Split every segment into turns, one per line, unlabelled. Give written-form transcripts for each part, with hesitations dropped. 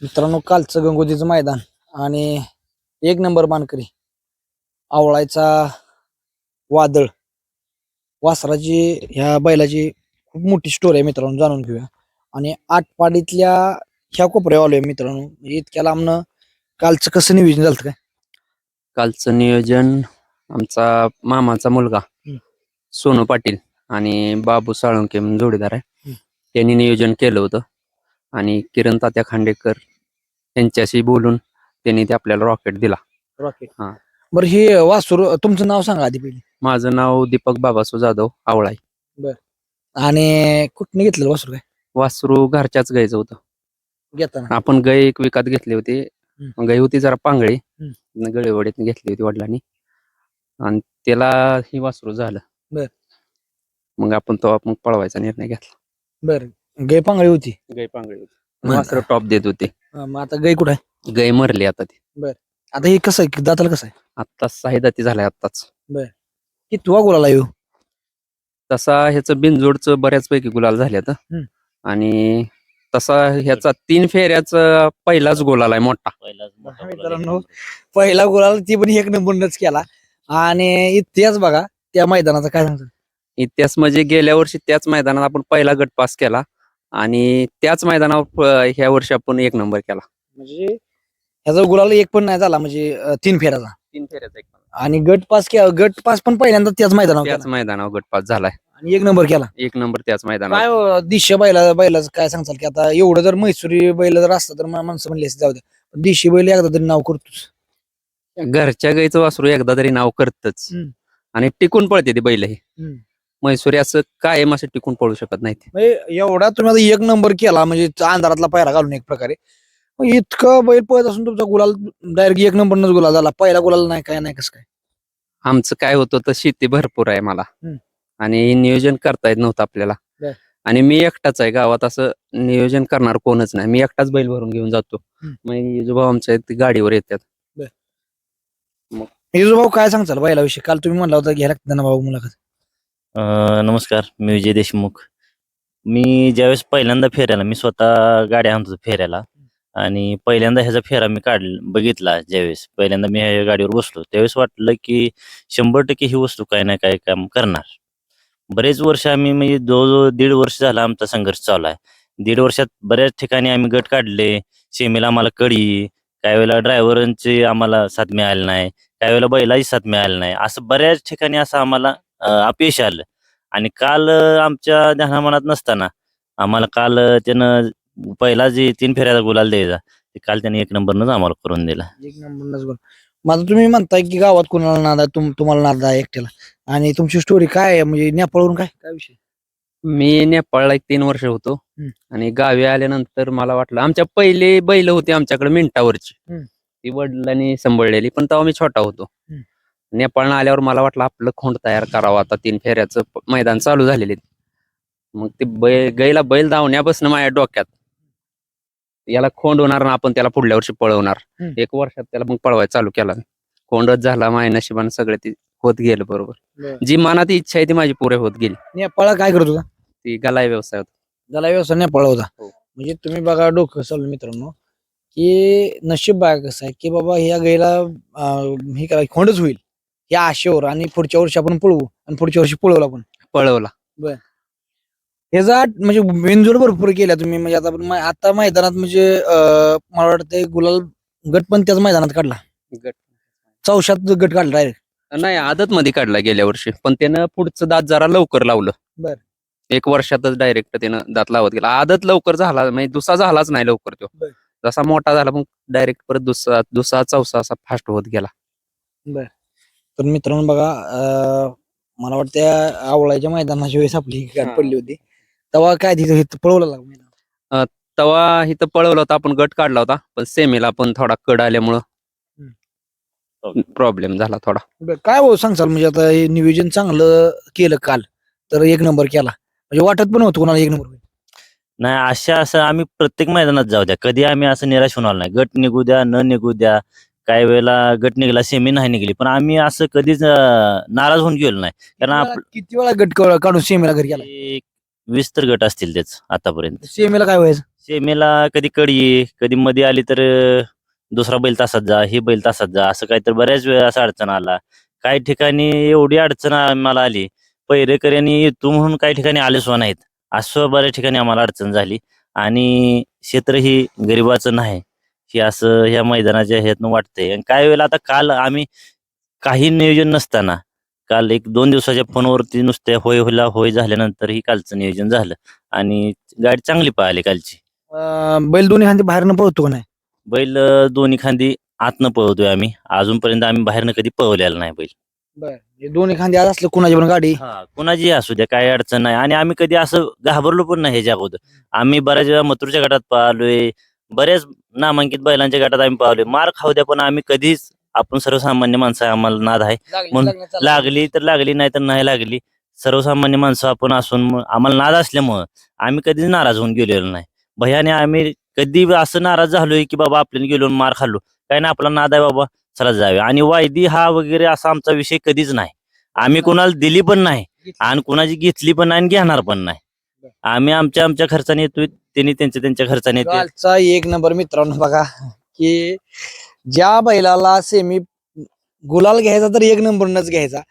मित्रांनो, कालचं गंगोजीचं मैदान आणि एक नंबर मानकरी आवळायचा वादळ वासराची ह्या बैलाची खूप मोठी स्टोरी आहे मित्रांनो, जाणून घेऊया. आणि आटपाडीतल्या ह्या कोपऱ्यावर आलोय मित्रांनो. म्हणजे इतक्या लांबनं कालचं कसं नियोजन झालं काय?
कालचं नियोजन आमचा मामाचा मुलगा सोनू पाटील आणि बाबू साळुंके म्हणून जोडीदार आहे. त्यांनी नियोजन केलं होतं आणि किरण तात्या खांडेकर यांच्याशी बोलून त्यांनी ते आपल्याला रॉकेट दिला.
रॉकेट.
हा.
बरं, हे वासरू तुमचं नाव सांगा आधी पहिले.
माझं नाव दीपक बाबासू जाधव आवळाई.
आणि कुठनं घेतलेलं वासरू काय
वासरू घरच्याच गायचं होतं.
घेताना?
आपण गाय एक विकत घेतली होती. गाय होती जरा पांगळी,
हम्म.
गळेवाडीत घेतली होती वडिलांनी आणि त्याला ही वासरू झालं.
बर.
मग आपण पळवायचा निर्णय घेतला.
बरं, गाय पांगळी होती.
गाय पांगळी होती, वासरू टॉप देत होते.
मग आता गाय कुठं आहे?
गाय मरली आता ती.
आता हे कसं आहे, दाताला कसं आहे?
आत्ताच 6 दाती झालाय आत्ताच.
कितवा गुलाला येऊ?
तसा ह्याचं बिनजोडचं बऱ्याचपैकी गुलाल झाल्यात आणि तसा ह्याचा 3 फेऱ्याचा पहिलाच गोल आलाय मोठा.
मित्रांनो, पहिला गुलाल ती पण एक नंबरच केला. आणि इतिहास बघा त्या मैदानाचा, काय सांगतो?
इतिहास म्हणजे गेल्या वर्षी त्याच मैदानात आपण पहिला गट पास केला आणि त्याच मैदानावर ह्या वर्षी आपण 1 नंबर केला.
म्हणजे ह्याचा गुलाल एक पण नाही झाला, म्हणजे 3 फेऱ्याचा.
3 फेऱ्याचा 1
आणि गट पास पण पहिल्यांदा त्याच मैदानावर
त्याच
केला.
मैदानावर गट पास झालाय
आणि 1 नंबर केला.
1 नंबर त्याच मैदानावर.
काय दिशा बैलाचं काय सांगताल की आता एवढं जर म्हैसुरी बैल जर असतं तर माणसं म्हणली असती जाऊ द्या, पण देशी बैल एकदा तरी नाव करतोच.
घरच्या गाईचं वासरू एकदा तरी नाव करतच आणि टिकून पळते ती बैल. ही म्हैसुरी असं कायम असं टिकून पळू शकत नाही.
म्हणजे एवढा तुम्ही आता 1 नंबर केला, म्हणजे अंधारातला पायरा घालून एक प्रकारे. मग इतकं बैल पळत असून तुमचा गुलाल डायरेक्ट 1 नंबरनच गुलाल झाला, पहिला गुलाल नाही, काय नाही, कसं काय?
आमचं काय होतं तर शेती भरपूर आहे मला आणि नियोजन करता येत नव्हतं आपल्याला. आणि मी एकटाच आहे गावात, असं नियोजन करणार कोणच नाही. मी एकटाच बैल भरून घेऊन जातो. मग जो भाऊ आमच्या गाडीवर येतात.
भाऊ, काय सांगताल बैलाविषयी? काल तुम्ही म्हणला होता घ्या लागतं ना भाऊ मुलाखत.
नमस्कार, मी विजय देशमुख. मी ज्यावेळेस पहिल्यांदा फेऱ्याला, मी स्वतः गाडी आणतो फेऱ्याला आणि पहिल्यांदा ह्याचा फेरा मी बघितला. ज्यावेळेस पहिल्यांदा मी ह्या गाडीवर बसलो त्यावेळेस वाटलं की 100% ही वस्तू काय ना काय काम करणार. बरेच वर्ष आम्ही, म्हणजे जवळजवळ 1.5 वर्ष झाला आमचा संघर्ष चालू आहे. 1.5 वर्षात बऱ्याच ठिकाणी आम्ही गट काढले. सेमीला आम्हाला कडी, काही वेळेला ड्रायव्हरांची आम्हाला साथ मिळाली नाही, काही वेळेला बैलाची साथ मिळाली नाही. असं बऱ्याच ठिकाणी असं आम्हाला अपयश आलं. आणि काल आमच्या ध्यानामनात नसताना आम्हाला काल त्यानं पहिला जे 3 फेऱ्याचा गुलाल द्यायचा, ते काल त्याने 1 नंबरनच आम्हाला करून दिला.
1 नंबरनच गुलाल. माझं तुम्ही म्हणताय की गावात कोणाला नाद आहे, तुम्हाला नाद आहे एकट्याला. आणि तुमची स्टोरी काय आहे, म्हणजे नेपाळवरून काय काय विषय?
मी नेपाळला 3 वर्ष होतो आणि गावी आल्यानंतर मला वाटलं, आमच्या पहिले बैल होती आमच्याकडे मिनिटावरची, ती वडिलांनी सांभाळलेली, पण तेव्हा मी छोटा होतो. नेपाळला आल्यावर मला वाटलं आपलं खोंड तयार करावं. आता 3 फेऱ्याचं मैदान चालू झालेले. मग ते गाईला बैल धावण्यापासून माझ्या डोक्यात याला खोंड होणार ना, आपण त्याला पुढल्या वर्षी पळवणार. 1 वर्षात त्याला मग पळवायला चालू केला. खोंडच झाला, माझ्या नशिबानं सगळं ती होत गेलं बरोबर. जी मनात इच्छा आहे ती माझी पुरे होत गेली.
नेपाळला काय करत होता?
ती गलाई व्यवसाय होता.
त्याला व्यवसाय नेपाळ होता. म्हणजे तुम्ही बघा डोकं चालू मित्रांनो, की नशीब बघा कसं आहे की बाबा ह्या गाईला हे करा खोंडच होईल या आशेवर, आणि पुढच्या वर्षी आपण पळवू, आणि पुढच्या वर्षी पळवला पण
पळवला.
ह्याचा म्हणजे बिनजोड भरपूर केल्या तुम्ही. म्हणजे आता मैदानात म्हणजे मला वाटतं गुलाल गट पण त्याच मैदानात काढला. चौशात गट काढला डायरेक्ट.
नाही, आदत मध्ये काढला गेल्या वर्षी, पण त्यानं पुढचं दात जरा लवकर लावलं. 1 वर्षातच डायरेक्ट त्यानं दात लावत गेला. आदत लवकर झाला, म्हणजे दुसरा झालाच नाही लवकर. तो जसा मोठा झाला मग डायरेक्ट परत दुसरा चौसा असा फास्ट होत गेला.
तर मित्रांनो बघा, मला वाटतं आवळाच्या मैदानाच्या वेळेस आपली गाठ पडली होती, तेव्हा काय तिथं पळवलं लागलं.
तेव्हा इथं पळवलं होतं आपण, गट काढला होता, पण सेमीला पण थोडा कड आल्यामुळं प्रॉब्लेम झाला थोडा.
काय हो सांगचाल, म्हणजे आता हे नियोजन चांगलं केलं काल, तर 1 नंबर केला, म्हणजे वाटत पण होतं कोणाला 1 नंबर.
नाही, असं आम्ही प्रत्येक मैदानात जाऊ द्या, कधी आम्ही असं निराश होणार नाही. गट निघू द्या न निघू द्या, काही वेळेला गट निघाला, सेमी नाही निघली, पण आम्ही असं कधीच नाराज होऊन गेलो नाही. कारण
किती वेळा गट काढून सेमीला घरी गेला?
20 तर गट असतील त्याच आतापर्यंत.
सेमीला काय व्हायचं?
सेमेला कधी कडी कधी मध्ये आली तर दुसरा बैल तासात जा, ही बैल तासात जा, असं काहीतरी बऱ्याच वेळा असं अडचण आला. काही ठिकाणी एवढी अडचण मला आली, पहिरेकऱ्यांनी येतो म्हणून काही ठिकाणी आले सुद्धा नाहीत. असं बऱ्याच ठिकाणी आम्हाला अडचण झाली. आणि क्षेत्र ही गरिबाचं नाही, हे असं ह्या मैदानाच्या ह्यातनं वाटतंय. आणि काही वेळेला आता काल आम्ही काही नियोजन नसताना काल 1-2 दिवसाच्या फोनवरती नुसते होय होला होय झाल्यानंतर ही कालचं नियोजन झालं आणि गाडी चांगली पळाली कालची.
बैल दोन्ही खांदी बाहेरनं पळतो का नाही?
बैल दोन्ही खांदी आतनं पळवतोय आम्ही. अजूनपर्यंत आम्ही बाहेरनं कधी पळवलेला नाही बैल.
हे दोन्ही खांदी आज असलं कुणाची पण गाडी
कोणाची असू द्या, काही अडचण नाही. आणि आम्ही कधी असं घाबरलो पण नाही ह्याच्या अगोदर. आम्ही बऱ्याच वेळा मथुरच्या गटात पळालोय, बऱ्याच नामांकित बैलांच्या गटात आम्ही पळालोय. मार खाऊ द्या, पण आम्ही कधीच, आपण सर्वसामान्य माणसं आहे, आम्हाला नाद आहे म्हणून लागली तर लागली, नाही तर नाही लागली. सर्वसामान्य माणसं आपण असून आम्हाला नाद असल्यामुळं आम्ही कधीच नाराज होऊन गेलेलो नाही. भयाने आम्ही कधी असं नाराज झालोय की बाबा आपल्याला गेलो मार खाल्लो, काय ना, आपला नाद आहे बाबा, चला जावे. आणि वायदी हा वगैरे असा आमचा विषय कधीच नाही. आम्ही कोणाला दिली पण नाही आणि कोणाची घेतली पण नाही आणि घेणार पण नाही. आम्ही आमच्या खर्चाने येतोय, त्यांनी त्यांच्या खर्चाने येतोय.
कालचा एक नंबर मित्रांनो बघा, की ज्या बैलाला सेमी गुलाल घ्यायचा तर एक नंबरनच घ्यायचा,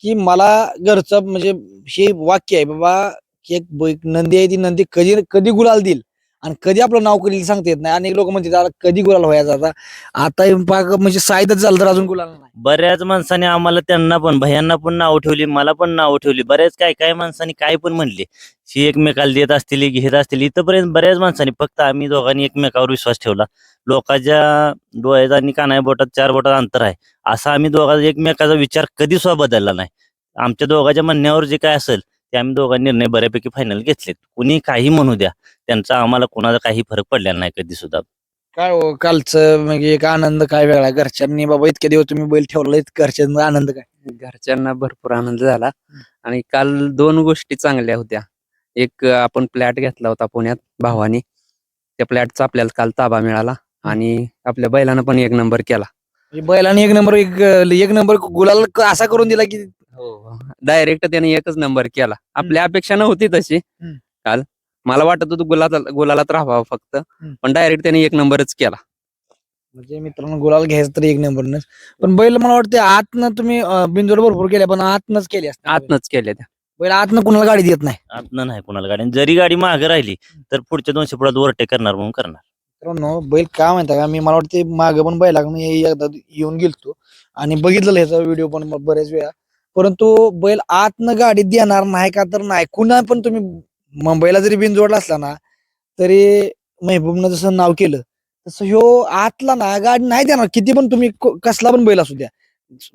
की मला घरचं म्हणजे हे वाक्य आहे बाबा, की एक नंदी आहे, ती नंदी कधी कधी गुलाल देईल आणि कधी आपलं नाव करील सांगता येत नाही. अनेक लोक म्हणतात "आता कधी गुलाल व्हायचा आता म्हणजे साईदच झालं तर अजून गुलाल नाही."
बऱ्याच माणसाने आम्हाला, त्यांना पण, भयांना पण नाव ठेवली, मला पण नाव ठेवली. बऱ्याच काय माणसांनी काय पण म्हणले, ही एकमेकाला देत असतील, घेत असतील. इथपर्यंत बऱ्याच माणसांनी, फक्त आम्ही दोघांनी एकमेकावर विश्वास ठेवला. लोकांच्या डोळ्यात आणि काना बोटात 4 बोटात अंतर आहे, असा आम्ही दोघांचा एकमेकाचा विचार कधी सुद्धा बदलला नाही. आमच्या दोघांच्या म्हणण्यावर जे काय असेल ते आम्ही दोघांनी निर्णय बऱ्यापैकी फायनल घेतलेत. कुणी काही म्हणू द्या, त्यांचा आम्हाला कोणाचा काही फरक पडलेला नाही कधी सुद्धा.
काय हो कालचं म्हणजे एक आनंद काय वेगळा, घरच्यांनी बाबा इतके दिवस तुम्ही बैल ठेवला, घरच्यांचा आनंद काय?
घरच्यांना भरपूर आनंद झाला. आणि काल 2 गोष्टी चांगल्या होत्या. एक, आपण फ्लॅट घेतला होता पुण्यात भावानी, त्या फ्लॅटचा आपल्याला काल ताबा मिळाला आणि आपल्या बैलानं पण 1 नंबर केला.
म्हणजे बैलाने एक नंबर गुलाल असा करून दिला की
डायरेक्ट त्याने 1च नंबर केला. आपल्या अपेक्षा नव्हती तशी. काल मला वाटत होतं गुलालात राहावं फक्त, पण डायरेक्ट त्याने 1 नंबरच केला.
म्हणजे मित्रांनो गुलाल घ्यायचं तर एक नंबरनच. पण बैल मला वाटतं आतनं तुम्ही बिंजोड भरपूर केल्या, पण आतनच केली असते.
आतनच केल्या त्या.
बैल आतनं कुणाला गाडी देत नाही.
आतनं नाही कोणाला गाडी. जरी गाडी मागे राहिली तर पुढच्या 200 फुटात ओव्हरटेक करणार म्हणून करणार.
मित्रांनो बैल काय म्हणता का, मी मला वाटते मागे पण बैलाकडून एकदा येऊन गेलतो आणि बघितलेलं ह्याचा व्हिडिओ पण बऱ्याच वेळा. परंतु बैल आतनं गाडी देणार नाही का तर नाही. कुणा पण तुम्ही मुंबईला जरी बिनजोडला असला ना, तरी महबूबनं जसं नाव केलं तसं ह्यो आतला ना गाडी नाही देणार. किती पण तुम्ही कसला पण बैल असू द्या,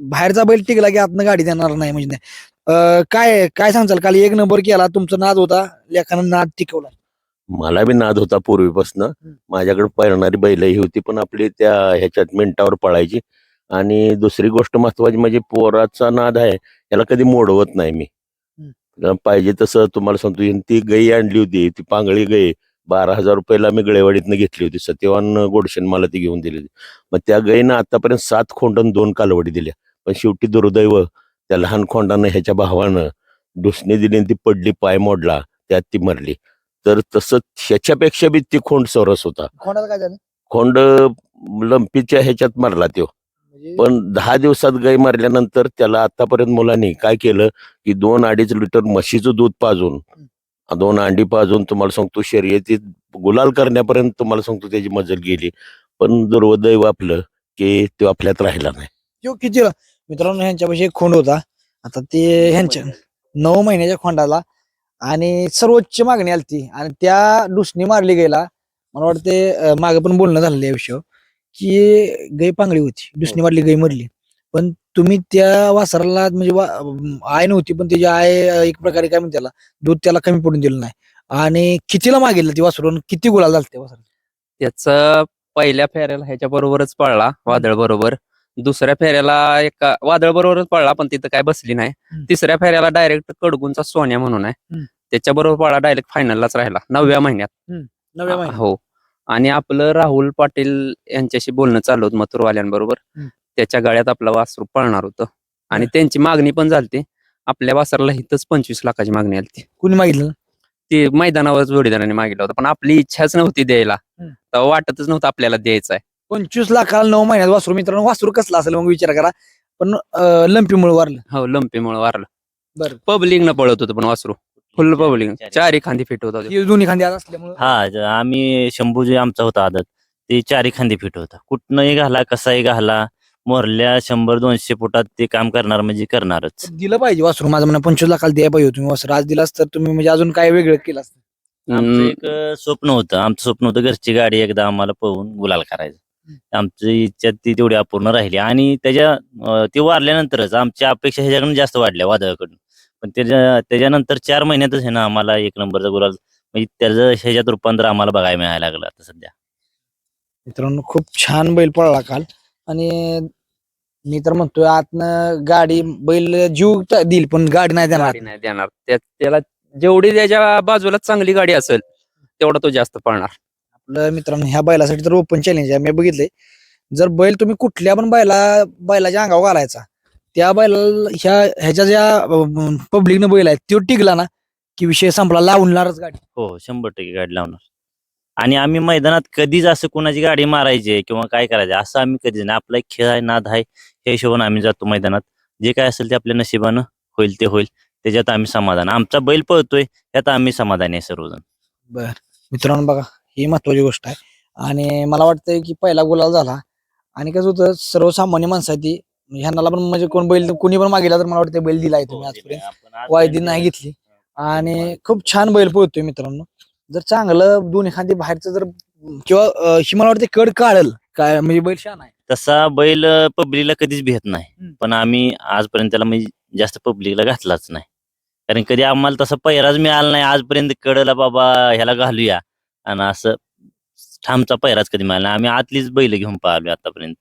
बाहेरचा बैल टिकला की आतनं गाडी देणार नाही म्हणजे नाही. काय सांगचाल, काल 1 नंबर केला, तुमचा नाद होता, लेखानं नाद टिकवला.
मला बी नाद होता पूर्वीपासून. माझ्याकडे पळणारी बैलही होती, पण आपली त्या ह्याच्यात मिनिटावर पळायची. आणि दुसरी गोष्ट महत्वाची म्हणजे पोराचा नाद आहे, याला कधी मोडवत नाही मी. पाहिजे तसं तुम्हाला सांगतो, ती गाई आणली होती, ती पांगळी गाई 12,000 रुपयाला मी गळेवाडीतनं घेतली होती. सत्यवान गोडशेन मला ती घेऊन दिली होती. मग त्या गाईनं आतापर्यंत 7 खोंड 2 कालवडी दिल्या. पण शेवटी दुर्दैव त्या लहान खोंडानं ह्याच्या भावानं डुसणी दिली, ती पडली, पाय मोडला, त्यात ती मरली. तर तसं ह्याच्यापेक्षा बी ती खोंड सरस होता.
कोणाला काय झालं?
खोंड लंपीच्या ह्याच्यात मरला तो.
म्हणजे
पण 10 दिवसात गाय मारल्यानंतर त्याला आतापर्यंत मुलांनी काय केलं की 2-2.5 लिटर म्हशीचं दूध पाजून, 2 अंडी पाजून, तुम्हाला सांगतो शर्यतीत गुलाल करण्यापर्यंत तुम्हाला सांगतो त्याची मजल गेली. पण दुर्दैव आपलं की तो आपल्यात राहिला नाही.
तो किती मित्रांनो ह्यांच्यापाशी एक खोंड होता. आता ते ह्यांच्या 9 महिन्याच्या खोंडाला आणि सर्वोच्च मागणी आलती आणि त्या डुसणी मारली गेला. मला वाटते मागे पण बोलणं झालेलं या विषयावर, की गाय पांगळी होती, डुसणी मारली, गाय मरली. पण तुम्ही त्या वासराला म्हणजे आय नव्हती, पण त्याची आय एक प्रकारे काय म्हणते त्याला, दूध त्याला कमी पडून दिलं नाही. आणि कितीला मागितलं ती वासरून, किती गुलाल झाला त्या वासराला?
त्याचं पहिल्या फेऱ्याला ह्याच्या बरोबरच पळला, वादळ बरोबर. दुसऱ्या फेऱ्याला एका वादळ बरोबरच पळला, पण तिथं काय बसली नाही. तिसऱ्या फेऱ्याला डायरेक्ट कडगुंचा सोन्या म्हणून आहे, त्याच्या बरोबर पळला, डायरेक्ट फायनललाच राहिला 9व्या महिन्यात.
9व्या महिन्यात.
हो. आणि आपलं राहुल पाटील यांच्याशी बोलणं चालू होतं मथुरवाल्यांबरोबर. त्याच्या गाड्यात आपलं वासरू पळणार होतं आणि त्यांची मागणी पण झालती. आपल्या वासराला इथंच 25 लाखाची मागणी आली.
कुणी मागितलं?
ते मैदानावर जोडीदाराने मागितला होता पण आपली इच्छाच नव्हती द्यायला. तेव्हा वाटतच नव्हतं आपल्याला द्यायचं आहे.
25 लाखाला 9 महिन्यात वासरू. मित्रांनो वासरू कसला असेल मग विचार करा. पण लंपीमुळे वारलं.
हो लंपीमुळे वारलं.
बरं.
पब्लिक न पळत होतं पण वासरू फुल पब्लिक चारी खांदी फिट होता.
ही दोन्ही खांदी आज असल्यामुळे
आम्ही शंभू जे आमचा होता आदत ते चारी खांदी फिट होता. कुठनंही घाला कसाही घाला मोरल्या 100-200 फुटात ते काम करणार म्हणजे करणारच.
दिलं पाहिजे वासरू. माझं म्हणणं 25 लाखाला द्यायला पाहिजे तुम्ही वासरू. आज दिलास तर तुम्ही म्हणजे अजून काय वेगळं केलं असतं.
आमचं एक स्वप्न होतं. आमचं स्वप्न होतं घरची गाडी एकदा आम्हाला पळवून गुलाल करायचं. आमची इच्छा ती तेवढी अपूर्ण राहिली आणि ते वारल्यानंतरच आमच्या अपेक्षा ह्याच्याकडून जास्त वाढल्या वादळाकडून. पण त्याच्यानंतर 4 महिन्यातच आहे ना आम्हाला 1 नंबरचा गुलाल म्हणजे त्याचं ह्याच्यात रूपांतर आम्हाला बघायला मिळायला लागलं आता सध्या.
मित्रांनो खूप छान बैल पळला काल. आणि मी तर म्हणतोय आतनं गाडी बैल जीव देईल पण गाडी नाही देणार.
गाडी नाही देणार. त्याला जेवढी त्याच्या बाजूला चांगली गाडी असेल तेवढा तो जास्त पळणार.
आपलं मित्रांनो ह्या बैलासाठी तर ओपन चॅलेंज आहे. मी बघितलंय जर बैल तुम्ही कुठल्या पण बैलाच्या अंगावर घालायचा त्या बैलाला ह्याच्या ज्या पब्लिकनं बैल आहे तो टिकला ना की विषय संपला. लावणारच गाडी.
हो 100% गाडी लावणार. आणि आम्ही मैदानात कधीच असं कोणाची गाडी मारायची किंवा काय करायचं असं आम्ही कधीच नाही. आपला एक खेळ आहे नाद आहे ह्या हिशोबाने आम्ही जातो मैदानात. जे काय असेल ते आपल्या नशिबानं होईल ते होईल त्याच्यात आम्ही समाधान. आमचा बैल पळतोय यात आम्ही समाधानी आहे सर्वजण.
बर मित्रांनो बघा ही महत्वाची गोष्ट आहे. आणि मला वाटतंय की पहिला गुलाल झाला. आणि कसं होतं सर्वसामान्य माणसाची ह्यांना पण म्हणजे कोण बैल कोणी पण मागितला तर मला वाटतं बैल दिलाय तुम्ही आजपर्यंत. वायदी नाही घेतली. आणि खूप छान बैल पळतोय मित्रांनो. जर चांगलं दोन्ही खांदी बाहेरचं जर किंवा ही मला वाटतं कड काढल काय म्हणजे बैल छान आहे.
तसा बैल पब्लिकला कधीच भेट नाही. पण आम्ही आजपर्यंत त्याला म्हणजे जास्त पब्लिकला घातलाच नाही. कारण कधी आम्हाला तसा पैराच मिळाला नाही आजपर्यंत. कडला बाबा ह्याला घालूया आणि असं ठामचा पैराच कधी मिळाला नाही. आम्ही आतलीच बैल घेऊन पाहिलो आतापर्यंत.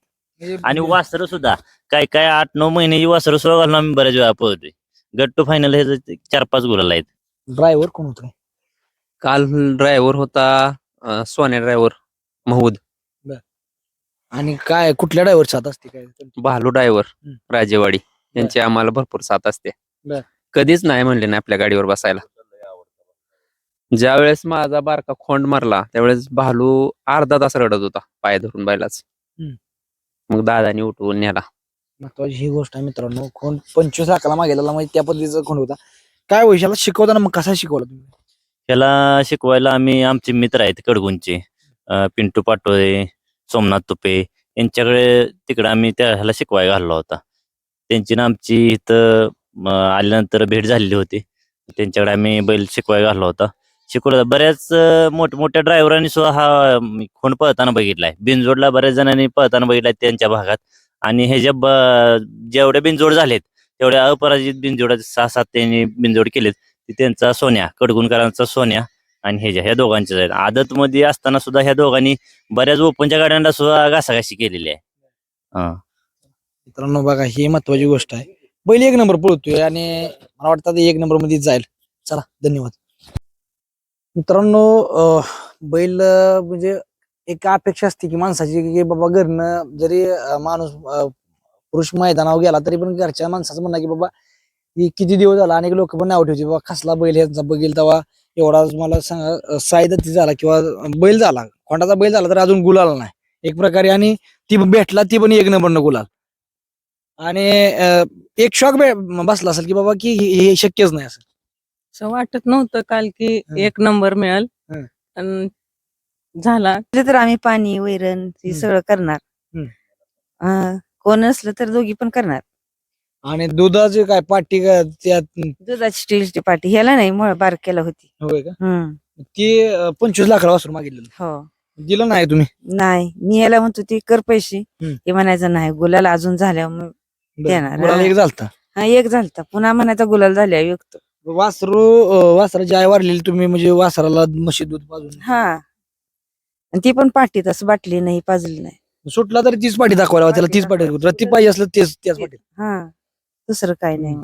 आणि वासरं सुद्धा काय 8-9 महिन्याची वासरं सुद्धा घालून आम्ही बऱ्याच वेळा पळतोय. गट टू फायनल हे 4-5 गुलाल आहेत.
ड्रायव्हर कोण होतं
काल ड्रायव्हर होता सोन्या ड्रायव्हर महूद.
आणि काय कुठल्या ड्रायव्हर साथ असते काय.
भालू ड्रायव्हर राजेवाडी यांची आम्हाला भरपूर साथ असते.
बर.
कधीच नाही म्हणले नाही आपल्या गाडीवर बसायला. ज्या वेळेस माझा बारका खोंड मारला त्यावेळेस भालू अर्धा तास रडत होता पाय धरून बैलाच. मग दादानी उठवून नेला.
महत्वाची ही गोष्ट आहे मित्रांनो. कोण 25 लाखाला मागेला म्हणजे त्या पद्धतीचा कोण होता. काय वैशाला शिकवताना मग कसा शिकवला तुम्ही.
त्याला शिकवायला आम्ही आमचे मित्र आहेत कडगुंचे पिंटू पाटोळे सोमनाथ तुपे यांच्याकडे तिकडे आम्ही ह्याला शिकवायला घालला होता. त्यांची ना आमची इथं आल्यानंतर भेट झालेली होती. त्यांच्याकडे आम्ही बैल शिकवायला घालला होता. शिकवला बऱ्याच मोठमोठ्या ड्रायव्हरांनी सुद्धा हा खोंड पळताना बघितलाय. बिनजोडला बऱ्याच जणांनी पळताना बघितलाय त्यांच्या भागात. आणि हे जेवढे बिनजोड झालेत तेवढ्या अपराजित बिनजोड 6-7 त्यांनी बिनजोड केलेत. त्यांचा सोन्या कडगुणकरांचा सोन्या आणि ह्या दोघांच्या आहेत. आदत मध्ये असताना सुद्धा ह्या दोघांनी बऱ्याच ओपनच्या गाड्यांना सुद्धा घासाघाशी केलेली आहे.
मित्रांनो बघा ही महत्वाची गोष्ट आहे. बैल 1 नंबर पळतोय आणि मला वाटतं 1 नंबर मध्ये जाईल. चला धन्यवाद मित्रांनो. बैल म्हणजे एक अपेक्षा असते की माणसाची की बाबा घरनं जरी माणूस पुरुष मैदानावर गेला तरी पण घरच्या माणसाचं म्हणणं की बाबा ही किती दिवस झाला. अनेक लोक पण नाव ठेवते बाबा कसला बैल ह्यांचा बघेल तेव्हा एवढा मला सांगा साईदत्ती झाला किंवा बैल झाला खोंडाचा बैल झाला तर अजून गुलाल नाही एक प्रकारे. आणि ती भेटला ती पण 1 नंबर गुलाल. आणि एक शॉक बसला असेल की बाबा की हे शक्यच नाही असं
वाटत नव्हतं काल की 1 नंबर मिळेल. पण झाला.
तर आम्ही पाणी वैरण हे सगळं करणार. कोण असलं तर दोघी पण करणार.
आणि दुधाची काय पाटी त्यात
दुधाची स्टीलची पाटी ह्याला नाही मुळे बारक्याला होती.
होय का. ती 25 लाखाला वासरू मागितलं.
हो
दिलं नाही तुम्ही.
नाही मी ह्याला म्हणतो ती कर पैसे हे म्हणायचं नाही. गुलाल अजून झाल्यावर देणार.
गुलाल एक झालता.
हा 1 झालता पुन्हा म्हणायचा गुलाल झाल्यावर विकतो.
वासराची आई वारलेली तुम्ही म्हणजे वासराला म्हशी दूध पाजून.
हा आणि ती पण पाटीत असं बाटली नाही पाजली नाही.
सुटला तरी तीच पाठी दाखवायला त्याला तीच पाठी ती पाहिजे असलं त्याच पाठी.
हा दुसरं काही नाही.